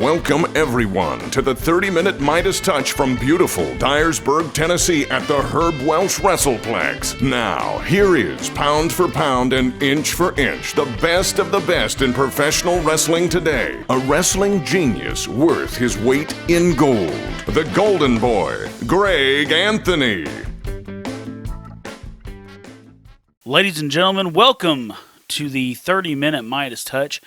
Welcome everyone to the 30-minute Midas touch from beautiful Dyersburg, Tennessee at the Herb Welsh Wrestleplex. Now, here is pound for pound and inch for inch, the best of the best in professional wrestling today. A wrestling genius worth his weight in gold. The Golden Boy, Greg Anthony. Ladies and gentlemen, welcome to the 30-minute Midas touch.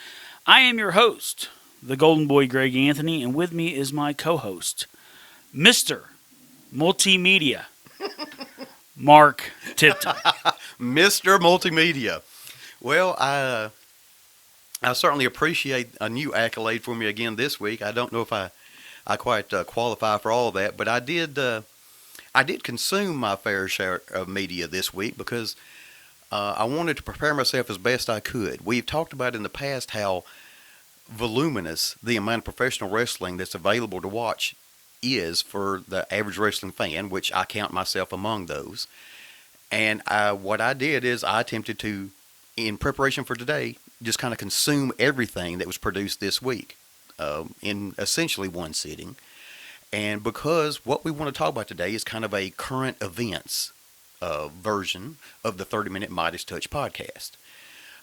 I am your host, the Golden Boy, Greg Anthony, and with me is my co-host, Mr. Multimedia, Mark Tipton. Mr. Multimedia. Well, I certainly appreciate a new accolade for me again this week. I don't know if I quite qualify for all of that, but I did consume my fair share of media this week because I wanted to prepare myself as best I could. We've talked about in the past how voluminous the amount of professional wrestling that's available to watch is for the average wrestling fan, which I count myself among those. And what I did is I attempted to, in preparation for today, just kind of consume everything that was produced this week in essentially one sitting. And because what we want to talk about today is kind of a current events version of the 30-minute Midas Touch podcast.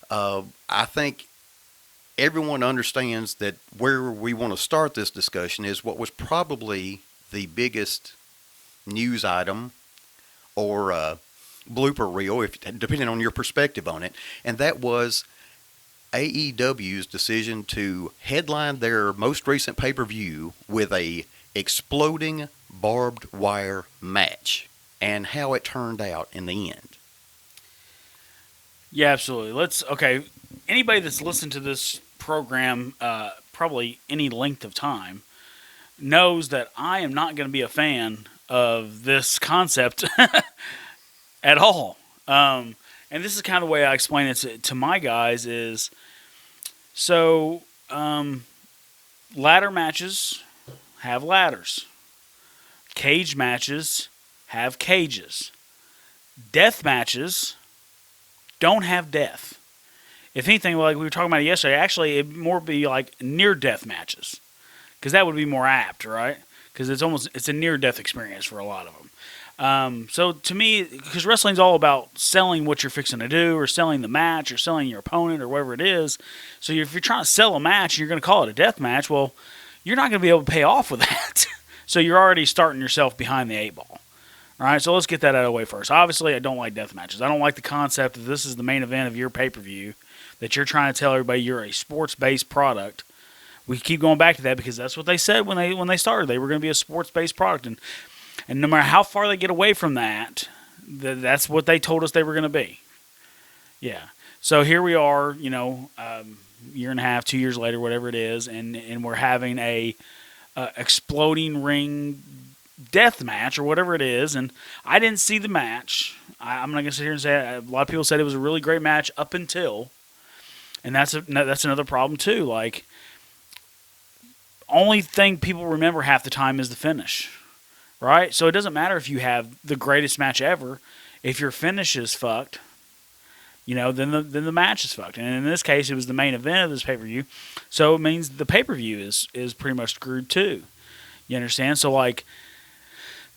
I think everyone understands that where we want to start this discussion is what was probably the biggest news item or blooper reel, depending on your perspective on it, and that was AEW's decision to headline their most recent pay-per-view with a exploding barbed wire match, and how it turned out in the end. Yeah, absolutely. Okay, anybody that's listened to this program probably any length of time knows that I am not going to be a fan of this concept at all. And this is kind of the way I explain it to my guys is, so ladder matches have ladders. Cage matches have cages. Death matches don't have death. If anything, like we were talking about it yesterday, actually it'd more be like near-death matches, because that would be more apt, right? Because it's a near-death experience for a lot of them. So to me, because wrestling's all about selling what you're fixing to do, or selling the match, or selling your opponent, or whatever it is. So if you're trying to sell a match and you're going to call it a death match, well, you're not going to be able to pay off with that. So you're already starting yourself behind the eight ball. All right, so let's get that out of the way first. Obviously, I don't like death matches. I don't like the concept that this is the main event of your pay-per-view, that you're trying to tell everybody you're a sports-based product. We keep going back to that because that's what they said when they started. They were going to be a sports-based product, and no matter how far they get away from that, that's what they told us they were going to be. Yeah. So here we are, year and a half, 2 years later, whatever it is, and we're having a exploding ring death match or whatever it is, and I didn't see the match. I'm not going to sit here and say it. A lot of people said it was a really great match up until, and that's another problem too. Like, only thing people remember half the time is the finish, right? So it doesn't matter if you have the greatest match ever. If your finish is fucked, then the match is fucked. And in this case, it was the main event of this pay-per-view, so it means the pay-per-view is pretty much screwed too. You understand? So like,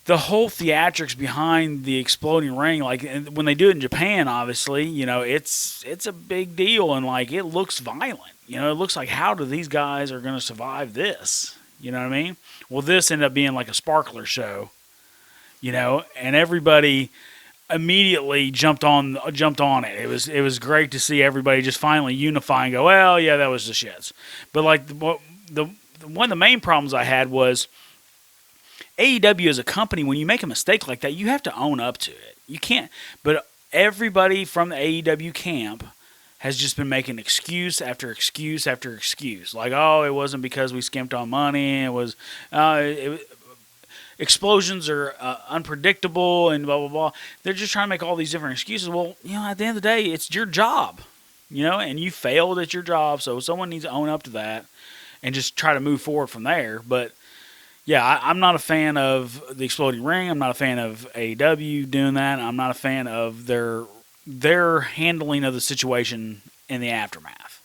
the whole theatrics behind the exploding ring, like when they do it in Japan, obviously, it's a big deal, and like it looks violent. It looks like, how do these guys are going to survive this? You know what I mean? Well, this ended up being like a sparkler show, and everybody immediately jumped on it. It was great to see everybody just finally unify and go, well, yeah, that was the shits. But like the one of the main problems I had was, AEW as a company, when you make a mistake like that, you have to own up to it. You can't. But everybody from the AEW camp has just been making excuse after excuse after excuse. Like, oh, it wasn't because we skimped on money. It was explosions are unpredictable and blah, blah, blah. They're just trying to make all these different excuses. Well, at the end of the day, it's your job, and you failed at your job. So someone needs to own up to that and just try to move forward from there. But yeah, I'm not a fan of the exploding ring. I'm not a fan of AEW doing that. I'm not a fan of their handling of the situation in the aftermath.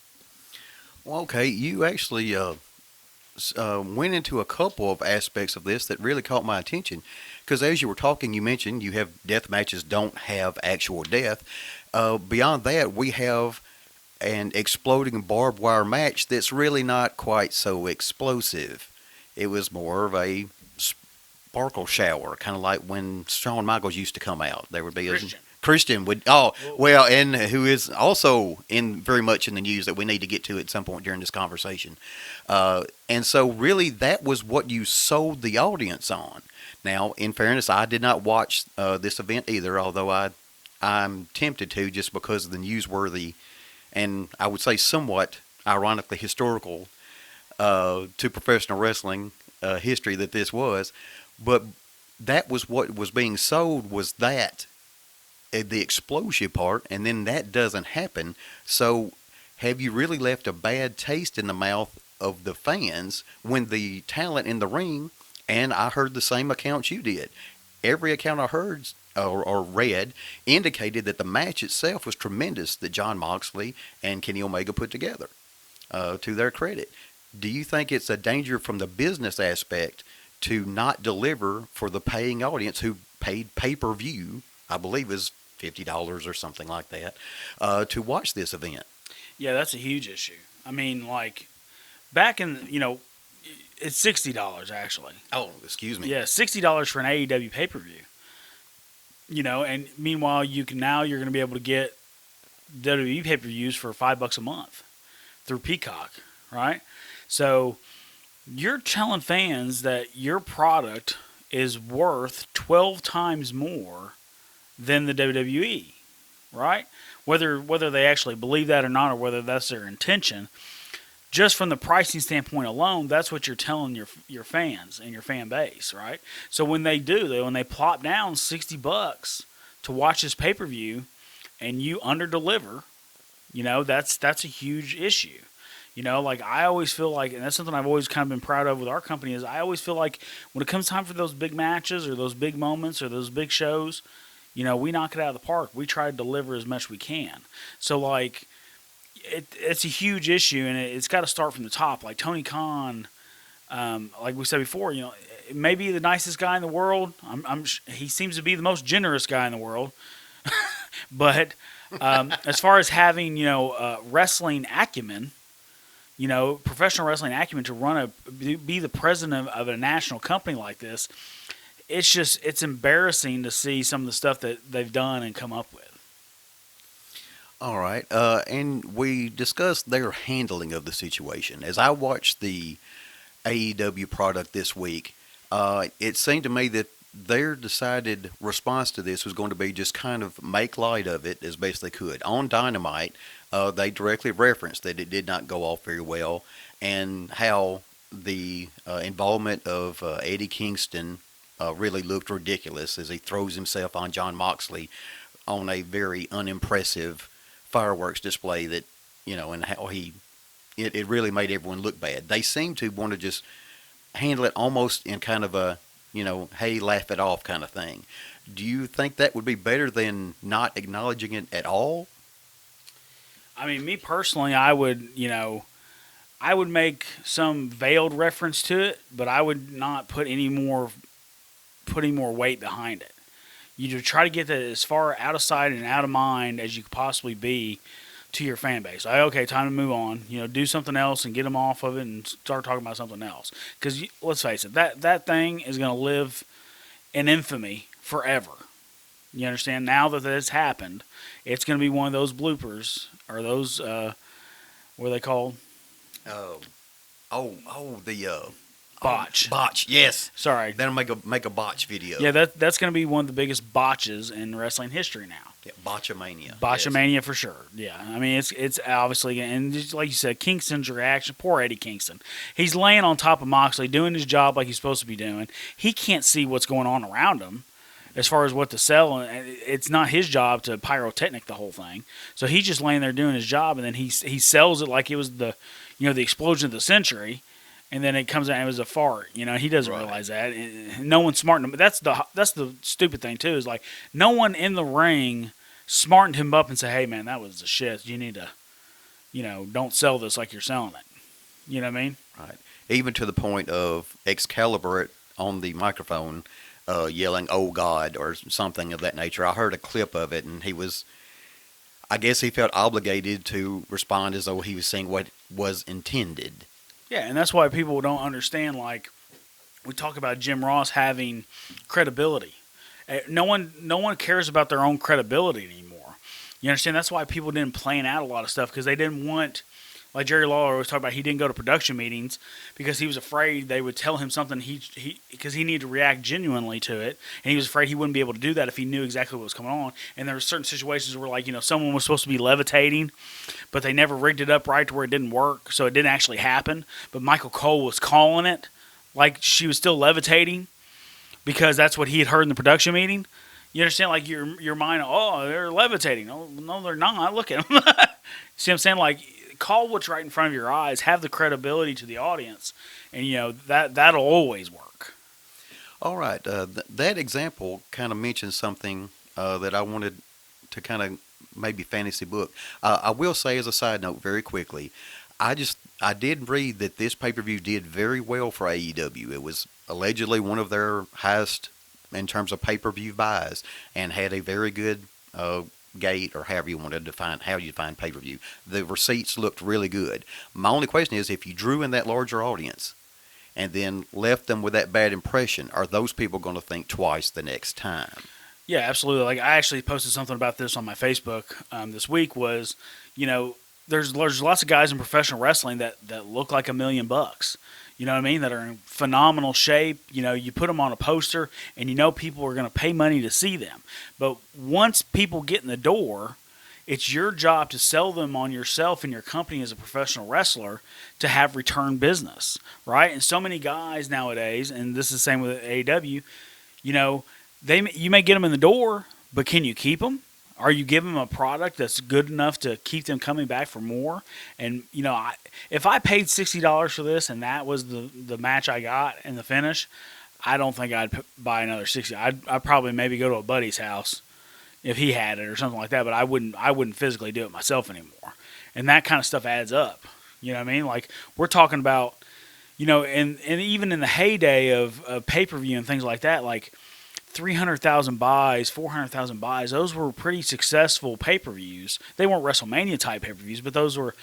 Well, okay, you actually went into a couple of aspects of this that really caught my attention. Because as you were talking, you mentioned you have death matches don't have actual death. Beyond that, we have an exploding barbed wire match that's really not quite so explosive. It was more of a sparkle shower, kind of like when Shawn Michaels used to come out. There would be Christian would and who is also very much in the news that we need to get to at some point during this conversation. And so really that was what you sold the audience on. Now, in fairness, I did not watch this event either, although I'm tempted to just because of the newsworthy and I would say somewhat ironically historical to professional wrestling history that this was. But that was what was being sold, was that the explosive part, and then that doesn't happen. So have you really left a bad taste in the mouth of the fans when the talent in the ring, and I heard the same accounts you did, every account I heard or read indicated that the match itself was tremendous that Jon Moxley and Kenny Omega put together, to their credit. Do you think it's a danger from the business aspect to not deliver for the paying audience who paid pay-per-view, I believe is $50 or something like that, to watch this event? Yeah, that's a huge issue. I mean, like, back in, it's $60 actually. Oh, excuse me. Yeah, $60 for an AEW pay-per-view. And meanwhile, you're going to be able to get WWE pay-per-views for $5 a month through Peacock, right? So you're telling fans that your product is worth 12 times more than the WWE, right? Whether they actually believe that or not, or whether that's their intention, just from the pricing standpoint alone, that's what you're telling your fans and your fan base, right? So when they plop down $60 to watch this pay-per-view and you under-deliver, that's a huge issue. Like I always feel like, and that's something I've always kind of been proud of with our company, is I always feel like when it comes time for those big matches or those big moments or those big shows, we knock it out of the park. We try to deliver as much as we can. So like, it's a huge issue, and it's got to start from the top. Like Tony Khan, like we said before, maybe the nicest guy in the world. He seems to be the most generous guy in the world. But as far as having wrestling acumen, professional wrestling acumen to be the president of a national company like this, it's embarrassing to see some of the stuff that they've done and come up with. All right, and we discussed their handling of the situation. As I watched the AEW product this week, it seemed to me that their decided response to this was going to be just kind of make light of it as best they could. On Dynamite, they directly referenced that it did not go off very well, and how the involvement of Eddie Kingston really looked ridiculous as he throws himself on Jon Moxley on a very unimpressive fireworks display that, and how it really made everyone look bad. They seem to want to just handle it almost in kind of a, hey, laugh it off kind of thing. Do you think that would be better than not acknowledging it at all? I mean, me personally, I would make some veiled reference to it, but I would not put any more weight behind it. You try to get that as far out of sight and out of mind as you could possibly be to your fan base. Okay, time to move on. Do something else and get them off of it and start talking about something else. Because let's face it, that thing is going to live in infamy forever. You understand? Now that it's happened, it's going to be one of those bloopers or those what are they called? The botch. Yes. Sorry. That'll make a botch video. Yeah, that's going to be one of the biggest botches in wrestling history now. Yeah, Botchamania. Botchamania, yes. For sure. Yeah, I mean it's obviously, and just like you said, Kingston's reaction. Poor Eddie Kingston. He's laying on top of Moxley, doing his job like he's supposed to be doing. He can't see what's going on around him as far as what to sell. It's not his job to pyrotechnic the whole thing. So he's just laying there doing his job, and then he sells it like it was the explosion of the century. And then it comes out and it was a fart. He doesn't realize that. No one's smart enough. That's the stupid thing too. Is like no one in the ring smartened him up and said, "Hey man, that was the shit. You need to, don't sell this like you're selling it." You know what I mean? Right. Even to the point of Excalibur on the microphone yelling, "Oh God," or something of that nature. I heard a clip of it, and I guess he felt obligated to respond as though he was saying what was intended. Yeah, and that's why people don't understand. Like, we talk about Jim Ross having credibility. No one cares about their own credibility anymore. You understand? That's why people didn't plan out a lot of stuff, because they didn't want, like Jerry Lawler was talking about, he didn't go to production meetings because he was afraid they would tell him something because he needed to react genuinely to it, and he was afraid he wouldn't be able to do that if he knew exactly what was going on. And there were certain situations where, like, someone was supposed to be levitating, but they never rigged it up right to where it didn't work, so it didn't actually happen. But Michael Cole was calling it like she was still levitating because that's what he had heard in the production meeting. You understand? Like, your mind, oh, they're levitating. Oh, no, they're not. Look at them. See what I'm saying? Like, call what's right in front of your eyes. Have the credibility to the audience, and that'll always work. All right. That example kind of mentions something that I wanted to kind of maybe fantasy book. I will say as a side note very quickly, I did read that this pay-per-view did very well for AEW. It was allegedly one of their highest in terms of pay-per-view buys, and had a very good gate, or however you want to define pay-per-view. The receipts looked really good. My only question is, if you drew in that larger audience and then left them with that bad impression, are those people going to think twice the next time? Yeah, absolutely. Like, I actually posted something about this on my Facebook this week. Was, there's lots of guys in professional wrestling that look like $1 million. You know what I mean? That are in phenomenal shape. You put them on a poster, and people are going to pay money to see them. But once people get in the door, it's your job to sell them on yourself and your company as a professional wrestler to have return business, right? And so many guys nowadays, and this is the same with AEW, you may get them in the door, but can you keep them? Are you giving them a product that's good enough to keep them coming back for more? And, if I paid $60 for this and that was the match I got and the finish, I don't think I'd buy another $60. I'd probably maybe go to a buddy's house if he had it or something like that, but I wouldn't physically do it myself anymore. And that kind of stuff adds up. You know what I mean? Like, we're talking about, and even in the heyday of pay-per-view and things like that, like, 300,000 buys, 400,000 buys. Those were pretty successful pay-per-views. They weren't WrestleMania type pay-per-views, but those were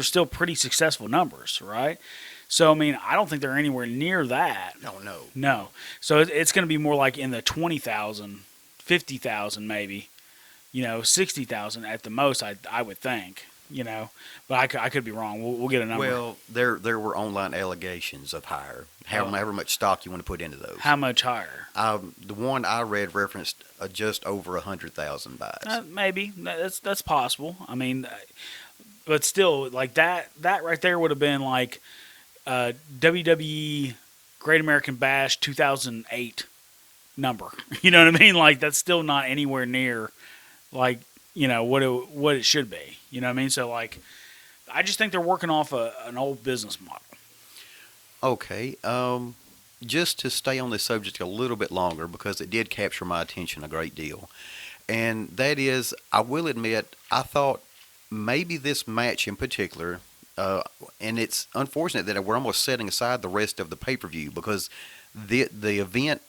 still pretty successful numbers, right? So, I mean, I don't think they're anywhere near that. No. So it's going to be more like in the 20,000, 50,000 maybe, 60,000 at the most. I would think. But I could be wrong. We'll get a number. Well, there were online allegations of higher. However much stock you want to put into those. How much higher? The one I read referenced just over 100,000 buys. Maybe that's possible. I mean, but still, like that right there would have been like WWE Great American Bash 2008 number. You know what I mean? Like, that's still not anywhere near like what it should be. You know what I mean? So, like, I just think they're working off an old business model. Okay. Just to stay on this subject a little bit longer, because it did capture my attention a great deal, and that is, I will admit, I thought maybe this match in particular, and it's unfortunate that we're almost setting aside the rest of the pay-per-view, because the event,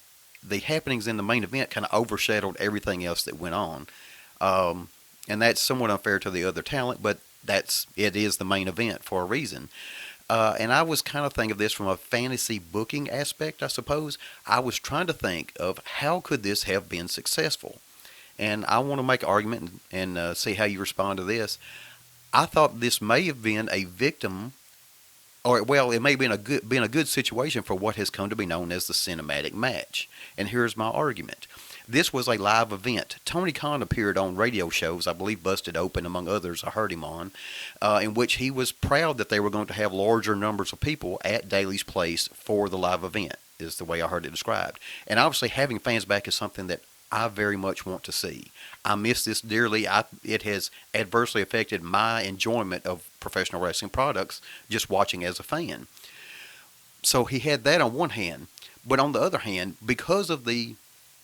the happenings in the main event kind of overshadowed everything else that went on. And that's somewhat unfair to the other talent, but it is the main event for a reason. And I was kind of thinking of this from a fantasy booking aspect, I suppose. I was trying to think of how could this have been successful. And I want to make an argument and see how you respond to this. I thought this may have been a victim, or, well, it may have been a good situation for what has come to be known as the cinematic match. And here's my argument. This was a live event. Tony Khan appeared on radio shows, I believe Busted Open, among others, I heard him on, in which he was proud that they were going to have larger numbers of people at Daly's Place for the live event, is the way I heard it described. And obviously having fans back is something that I very much want to see. I miss this dearly. It has adversely affected my enjoyment of professional wrestling products just watching as a fan. So he had that on one hand. But on the other hand, because of the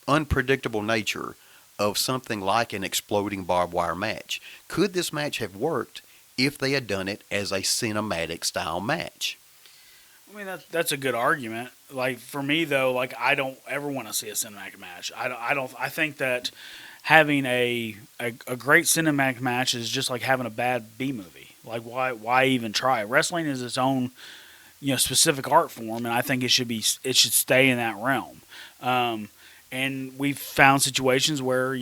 unpredictable nature of something like an exploding barbed wire match, could this match have worked if they had done it as a cinematic style match? I mean, that's a good argument. Like for me though, like I don't ever want to see a cinematic match. I don't. I think that having a great cinematic match is just like having a bad B movie. Like why even try? Wrestling is its own specific art form, and I think it should stay in that realm. And we've found situations where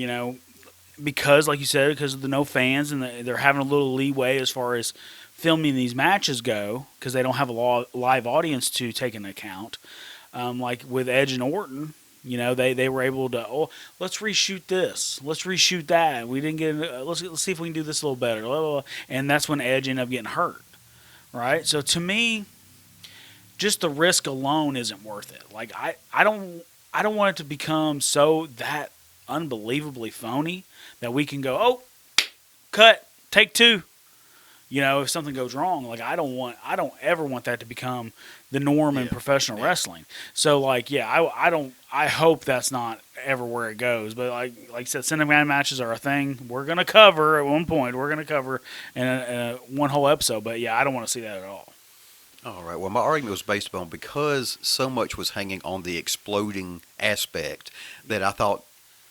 because like you said, because of the no fans and they're having a little leeway as far as filming these matches go because they don't have a live audience to take into account. Like with Edge and Orton, they were able to let's reshoot this, let's reshoot that. We didn't get let's see if we can do this a little better, blah, blah, blah. And that's when Edge ended up getting hurt. Right. So to me, just the risk alone isn't worth it. Like I don't want it to become so that unbelievably phony that we can go cut, take two. If something goes wrong, like I don't ever want that to become the norm in professional wrestling. So like, I hope that's not ever where it goes. But like I said, cinematic matches are a thing we're gonna cover at one point. We're gonna cover in one whole episode. But I don't want to see that at all. All right. Well, my argument was based upon because so much was hanging on the exploding aspect that I thought.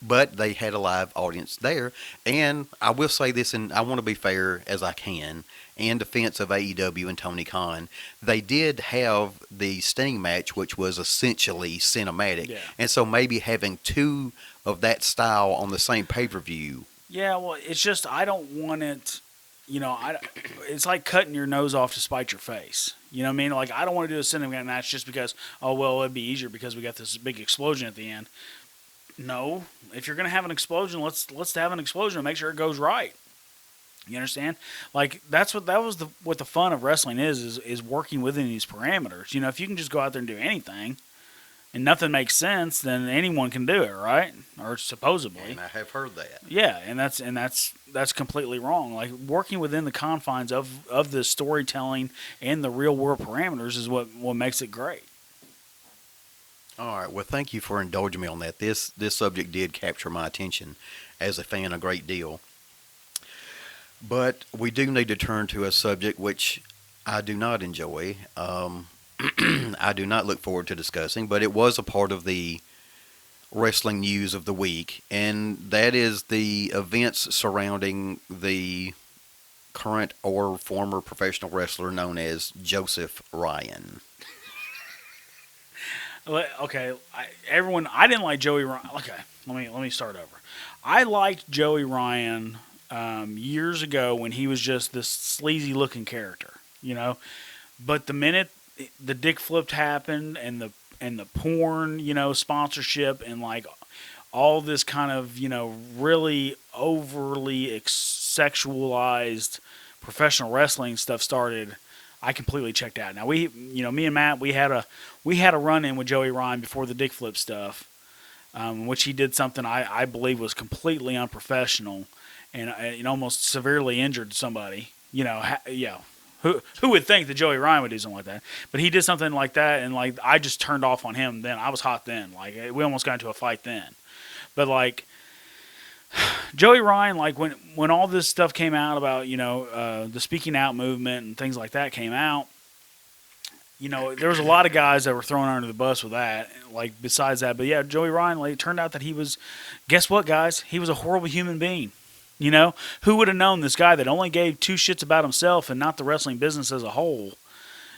But they had a live audience there. And I will say this, and I want to be fair as I can, in defense of AEW and Tony Khan, they did have the Sting match, which was essentially cinematic. Yeah. And so maybe having two of that style on the same pay-per-view. Yeah, well, it's just I don't want it, it's like cutting your nose off to spite your face. You know what I mean? Like, I don't want to do a cinematic match just because, it'd be easier because we got this big explosion at the end. No, if you're going to have an explosion, let's have an explosion and make sure it goes right. You understand? Like what the fun of wrestling is working within these parameters. If you can just go out there and do anything and nothing makes sense, then anyone can do it, right? Or supposedly. And I have heard that. Yeah, and that's completely wrong. Like working within the confines of the storytelling and the real world parameters is what makes it great. All right. Well, thank you for indulging me on that. This subject did capture my attention as a fan a great deal. But we do need to turn to a subject which I do not enjoy. I do not look forward to discussing, but it was a part of the wrestling news of the week, and that is the events surrounding the current or former professional wrestler known as Joseph Ryan. Okay, I didn't like Joey Ryan. Okay, let me start over. I liked Joey Ryan years ago when he was just this sleazy looking character, But the minute the dick flipped happened and the porn, sponsorship and like all this kind of really overly sexualized professional wrestling stuff started, I completely checked out. Now me and Matt, we had a run in with Joey Ryan before the dick flip stuff, in which he did something I believe was completely unprofessional, and almost severely injured somebody. Who would think that Joey Ryan would do something like that? But he did something like that, and like I just turned off on him. Then I was hot. Then like we almost got into a fight then, but like. Joey Ryan, like when all this stuff came out about the speaking out movement and things like that came out, there was a lot of guys that were thrown under the bus with that. Like besides that, but yeah, Joey Ryan, like, it turned out that he was, guess what, guys? He was a horrible human being. Who would have known this guy that only gave two shits about himself and not the wrestling business as a whole,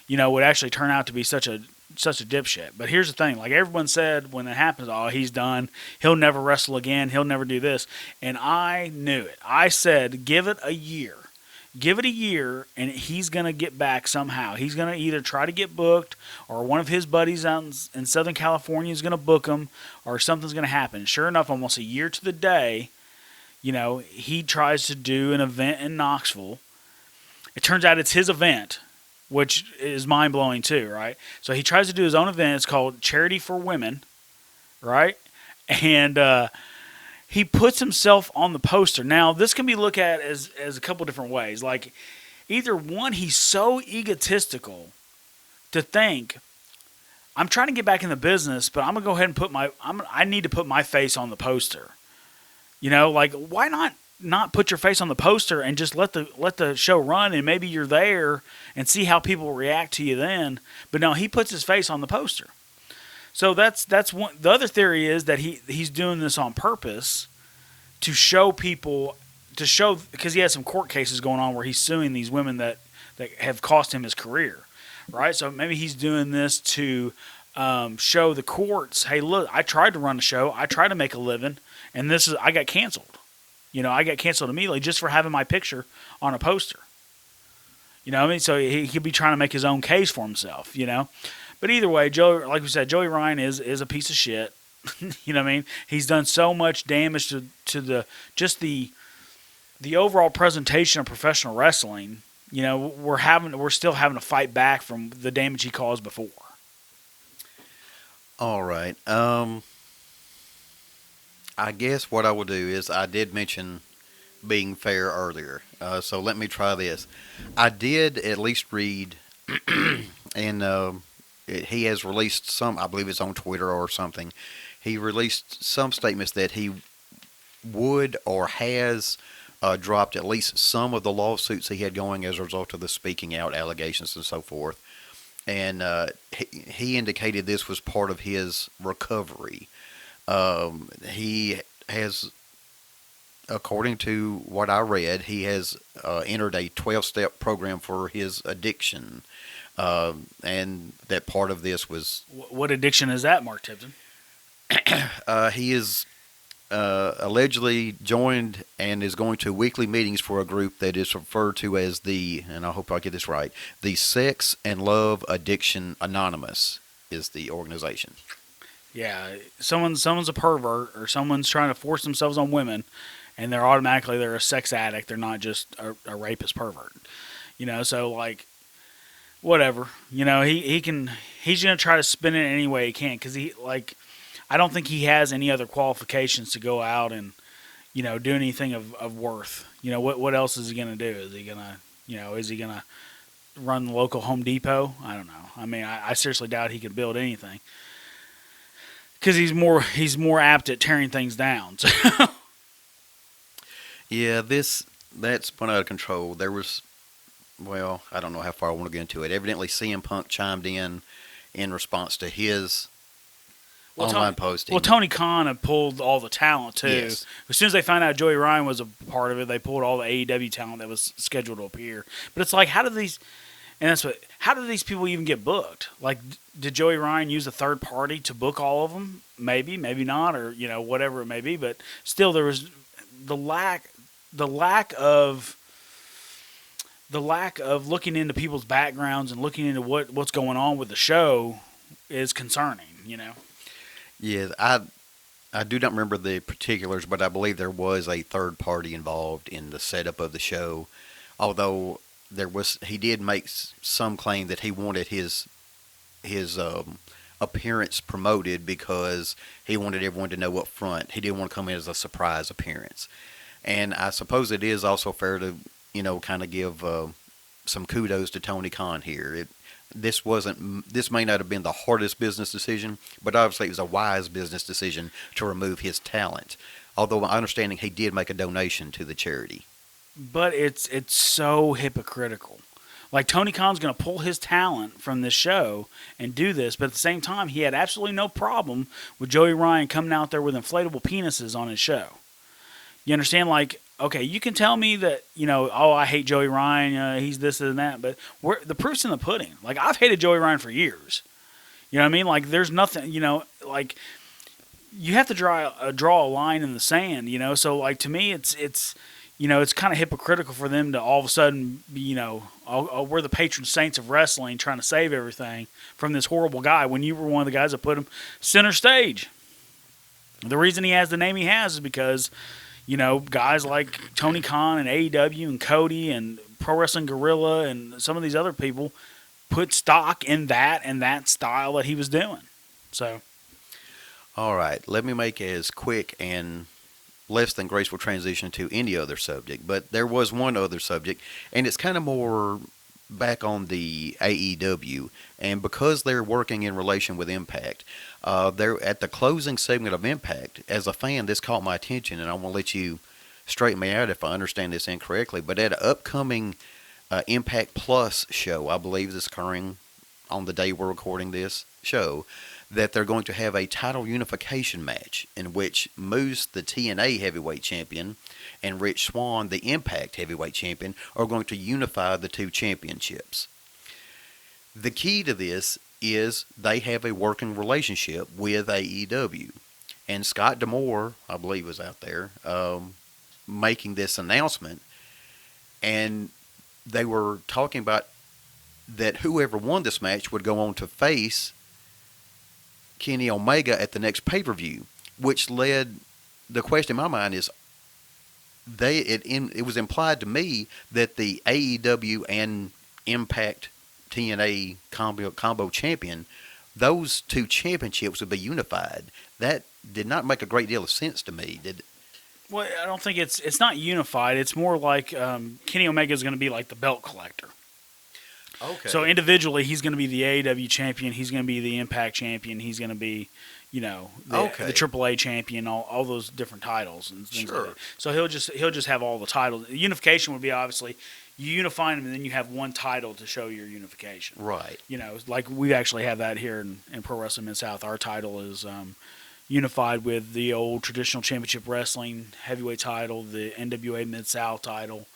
would actually turn out to be such a dipshit. But here's the thing, like everyone said when it happens, he's done. He'll never wrestle again. He'll never do this. And I knew it. I said, give it a year. Give it a year, and he's going to get back somehow. He's going to either try to get booked, or one of his buddies out in Southern California is going to book him, or something's going to happen. Sure enough, almost a year to the day, he tries to do an event in Knoxville. It turns out it's his event, which is mind-blowing too, right? So he tries to do his own event. It's called Charity for Women, right? And he puts himself on the poster. Now, this can be looked at as a couple different ways. Like, either one, he's so egotistical to think, I'm trying to get back in the business, but I'm going to go ahead and I need to put my face on the poster. Like, why not not put your face on the poster and just let the show run, and maybe you're there and see how people react to you then. But no, he puts his face on the poster. So that's one. The other theory is that he's doing this on purpose to show people, because he has some court cases going on where he's suing these women that have cost him his career, right? So maybe he's doing this to show the courts, hey, look, I tried to run a show, I tried to make a living, and I got canceled. I got canceled immediately just for having my picture on a poster. What I mean? So he could be trying to make his own case for himself, But either way, like we said, Joey Ryan is a piece of shit. You know what I mean? He's done so much damage to the overall presentation of professional wrestling. We're still having to fight back from the damage he caused before. All right. I guess what I will do is, I did mention being fair earlier, so let me try this. I did at least read, and he has released some, I believe it's on Twitter or something, he released some statements that he would or has dropped at least some of the lawsuits he had going as a result of the speaking out allegations and so forth. And he indicated this was part of his recovery. He has, according to what I read, he has entered a 12-step program for his addiction. And that part of this was... What addiction is that, Mark Tipton? He is allegedly joined and is going to weekly meetings for a group that is referred to as and I hope I get this right, the Sex and Love Addiction Anonymous is the organization. Yeah, someone's a pervert, or someone's trying to force themselves on women, and they're a sex addict. They're not just a rapist pervert. So like, whatever. He's gonna try to spin it any way he can, because I don't think he has any other qualifications to go out and, do anything of worth. What else is he going to do? Is he going to run the local Home Depot? I don't know. I mean, I seriously doubt he could build anything, because he's more apt at tearing things down. So. Yeah, that's spun out of control. There was, I don't know how far I want to get into it. Evidently, CM Punk chimed in response to his online posting. Well, Tony Khan had pulled all the talent too. Yes. As soon as they found out Joey Ryan was a part of it, they pulled all the AEW talent that was scheduled to appear. But it's like, how did these people even get booked? Like, did Joey Ryan use a third party to book all of them? Maybe, maybe not, or whatever it may be. But still, there was the lack of looking into people's backgrounds and looking into what's going on with the show is concerning. Yeah, I do not remember the particulars, but I believe there was a third party involved in the setup of the show. Although he did make some claim that he wanted his appearance promoted because he wanted everyone to know up front. He didn't want to come in as a surprise appearance. And I suppose it is also fair to, kind of give some kudos to Tony Khan here. This may not have been the hardest business decision, but obviously it was a wise business decision to remove his talent. Although my understanding, he did make a donation to the charity. But it's so hypocritical. Like, Tony Khan's going to pull his talent from this show and do this, but at the same time, he had absolutely no problem with Joey Ryan coming out there with inflatable penises on his show. You understand? Like, okay, you can tell me that, I hate Joey Ryan, he's this and that, but the proof's in the pudding. Like, I've hated Joey Ryan for years. You know what I mean? Like, there's nothing, like, you have to draw a line in the sand, So, like, to me, it's kind of hypocritical for them to all of a sudden, we're the patron saints of wrestling trying to save everything from this horrible guy when you were one of the guys that put him center stage. The reason he has the name he has is because, guys like Tony Khan and AEW and Cody and Pro Wrestling Guerrilla and some of these other people put stock in that and that style that he was doing. So, all right, let me make as quick and less than graceful transition to any other subject, but there was one other subject, and it's kind of more back on the AEW, and because they're working in relation with Impact, they're at the closing segment of Impact. As a fan, this caught my attention, and I want to let you straighten me out if I understand this incorrectly, but at an upcoming Impact Plus show, I believe is occurring on the day we're recording this show, that they're going to have a title unification match in which Moose, the TNA heavyweight champion, and Rich Swann, the Impact heavyweight champion, are going to unify the two championships. The key to this is they have a working relationship with AEW. And Scott D'Amore, I believe, was out there making this announcement. And they were talking about that whoever won this match would go on to face Kenny Omega at the next pay-per-view, which led the question in my mind is it was implied to me that the AEW and Impact TNA combo champion, those two championships would be unified. That did not make a great deal of sense to me. Well, I don't think it's not unified. It's more like Kenny Omega is going to be like the belt collector. Okay. So individually, he's going to be the AEW champion. He's going to be the Impact champion. He's going to be, the AAA champion. All those different titles and things like that. So he'll just have all the titles. The unification would be obviously you unify them and then you have one title to show your unification. Right. Like we actually have that here in Pro Wrestling Mid-South. Our title is unified with the old traditional championship wrestling heavyweight title, the NWA Mid-South title,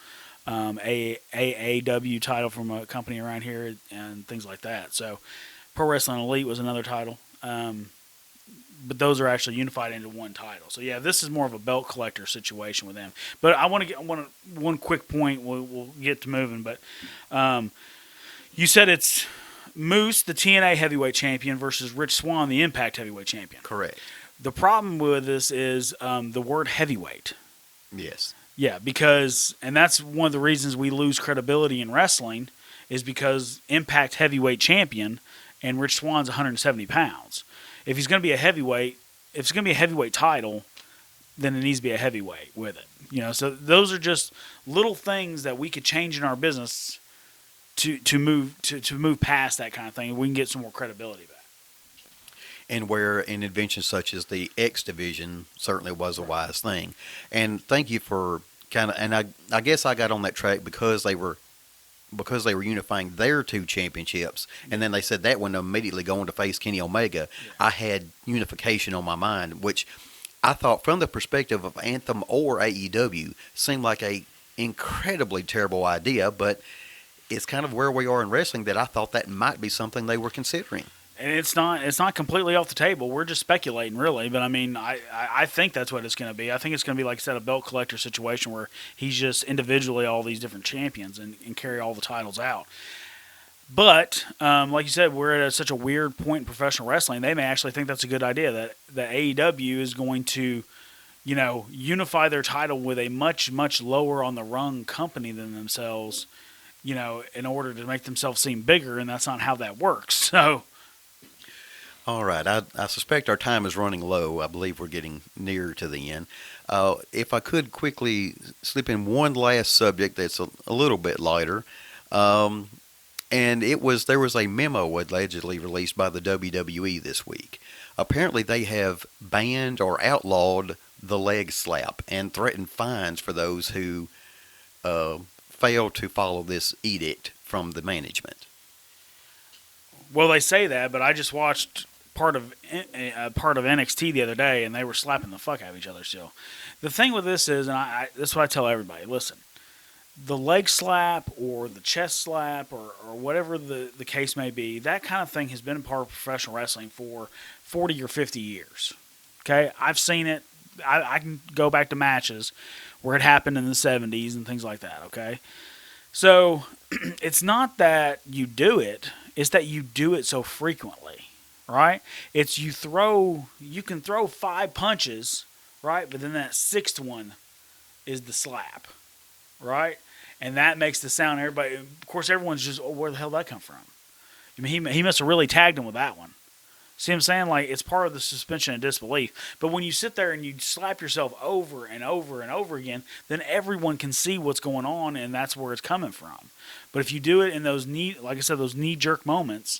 AAW title from a company around here, and things like that. So Pro Wrestling Elite was another title. But those are actually unified into one title. So, yeah, this is more of a belt collector situation with them. But I want to one quick point. We'll get to moving. But you said it's Moose, the TNA heavyweight champion, versus Rich Swann, the Impact heavyweight champion. Correct. The problem with this is the word heavyweight. Yes. Yeah, and that's one of the reasons we lose credibility in wrestling is because Impact heavyweight champion and Rich Swann's 170 pounds. If he's going to be a heavyweight, if it's going to be a heavyweight title, then it needs to be a heavyweight with it. So those are just little things that we could change in our business to move past that kind of thing. We can get some more credibility back. And where an invention such as the X division certainly was a wise thing. And thank you for I guess I got on that track because they were unifying their two championships, and then they said that one immediately going to face Kenny Omega. Yeah. I had unification on my mind, which I thought from the perspective of Anthem or AEW seemed like a incredibly terrible idea, but it's kind of where we are in wrestling that I thought that might be something they were considering. And it's not completely off the table. We're just speculating, really. But, I mean, I think that's what it's going to be. I think it's going to be, like I said, a belt collector situation where he's just individually all these different champions and carry all the titles out. But, like you said, we're at such a weird point in professional wrestling. They may actually think that's a good idea, that AEW is going to, unify their title with a much, much lower on the rung company than themselves, in order to make themselves seem bigger, and that's not how that works. So... All right. I suspect our time is running low. I believe we're getting near to the end. If I could quickly slip in one last subject that's a little bit lighter. And there was a memo allegedly released by the WWE this week. Apparently they have banned or outlawed the leg slap and threatened fines for those who fail to follow this edict from the management. Well, they say that, but I just watched part of NXT the other day, and they were slapping the fuck out of each other still. The thing with this is, and this is what I tell everybody, listen, the leg slap or the chest slap or whatever the case may be, that kind of thing has been a part of professional wrestling for 40 or 50 years. Okay? I've seen it. I can go back to matches where it happened in the 70s and things like that, okay? So it's not that you do it, it's that you do it so frequently, right? It's you can throw 5 punches, right? But then that 6th one is the slap, right? And that makes the sound, everybody, of course, everyone's just, oh, where the hell did that come from? I mean, he must have really tagged him with that one. See what I'm saying? Like, it's part of the suspension of disbelief. But when you sit there and you slap yourself over and over and over again, then everyone can see what's going on, and that's where it's coming from. But if you do it in those those knee-jerk moments,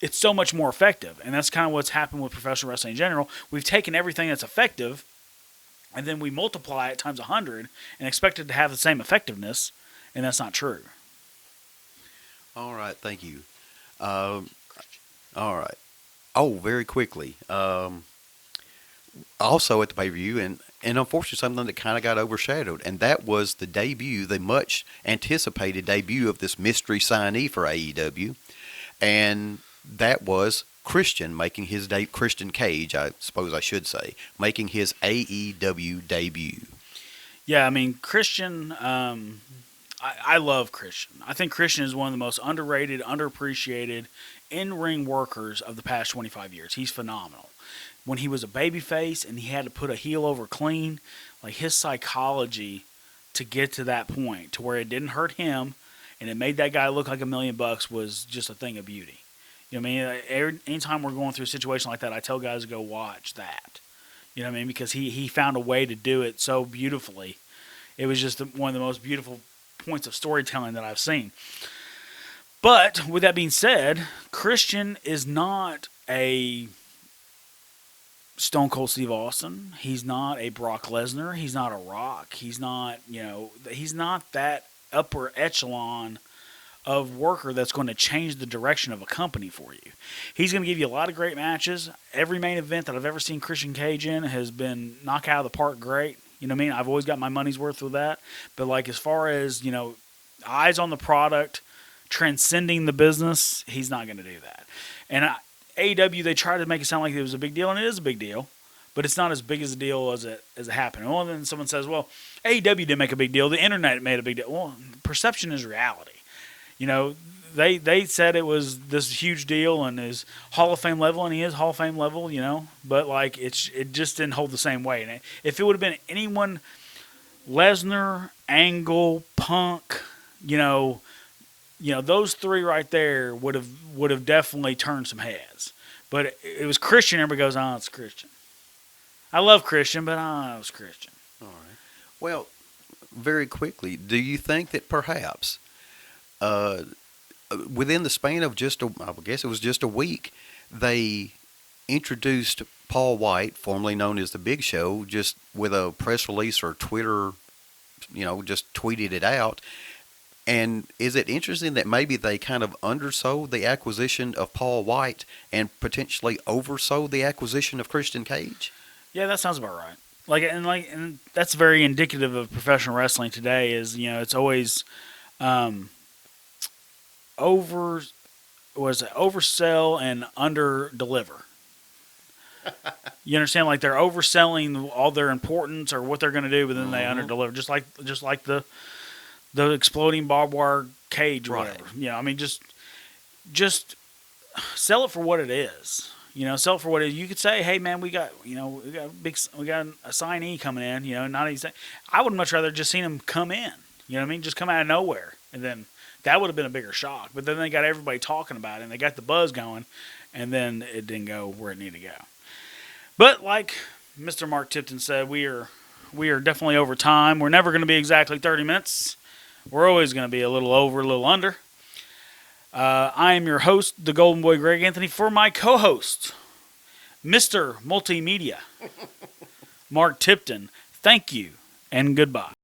it's so much more effective. And that's kind of what's happened with professional wrestling in general. We've taken everything that's effective, and then we multiply it times 100 and expect it to have the same effectiveness, and that's not true. All right, thank you. All right. Oh, very quickly. Also at the pay-per-view, and unfortunately something that kind of got overshadowed, and that was the debut, the much anticipated debut of this mystery signee for AEW, and that was Christian making his Christian Cage, I suppose I should say, making his AEW debut. Yeah, I mean, Christian, I love Christian. I think Christian is one of the most underrated, underappreciated in-ring workers of the past 25 years. He's phenomenal. When he was a babyface and he had to put a heel over clean, like his psychology to get to that point, to where it didn't hurt him and it made that guy look like $1 million, was just a thing of beauty. You know what I mean? Anytime we're going through a situation like that, I tell guys to go watch that. You know what I mean? Because he found a way to do it so beautifully. It was just one of the most beautiful points of storytelling that I've seen. But with that being said, Christian is not a Stone Cold Steve Austin. He's not a Brock Lesnar. He's not a Rock. He's not, he's not that upper echelon of worker that's going to change the direction of a company for you. He's going to give you a lot of great matches. Every main event that I've ever seen Christian Cage in has been knock out of the park great. You know what I mean? I've always got my money's worth with that. But like as far as, eyes on the product, transcending the business, he's not going to do that. And AEW, they try to make it sound like it was a big deal, and it is a big deal, but it's not as big as a deal as it happened. Well, then someone says, well, AEW didn't make a big deal. The internet made a big deal. Well, perception is reality. They said it was this huge deal and is Hall of Fame level, and he is Hall of Fame level, but like it just didn't hold the same weight. And if it would have been anyone, Lesnar, Angle, Punk, those three right there would have definitely turned some heads. But it was Christian. Everybody goes, oh, it's Christian. I love Christian, but it was Christian. All right. Well, very quickly, do you think that perhaps within the span of I guess it was just a week, they introduced Paul White, formerly known as The Big Show, just with a press release or Twitter, just tweeted it out. And is it interesting that maybe they kind of undersold the acquisition of Paul White and potentially oversold the acquisition of Christian Cage? Yeah, that sounds about right. And that's very indicative of professional wrestling today. Is it's always oversell and under deliver. You understand? Like they're overselling all their importance or what they're going to do, but then they under deliver. Just like the exploding barbed wire cage or whatever. Right. Just sell it for what it is. Sell it for what it is. You could say, hey man, we got a signee coming in, not even I would much rather just seen him come in. You know what I mean? Just come out of nowhere. And then that would have been a bigger shock. But then they got everybody talking about it and they got the buzz going, and then it didn't go where it needed to go. But like Mr. Mark Tipton said, we are definitely over time. We're never going to be exactly 30 minutes. We're always going to be a little over, a little under. I am your host, the Golden Boy Greg Anthony, for my co-host, Mr. Multimedia, Mark Tipton. Thank you and goodbye.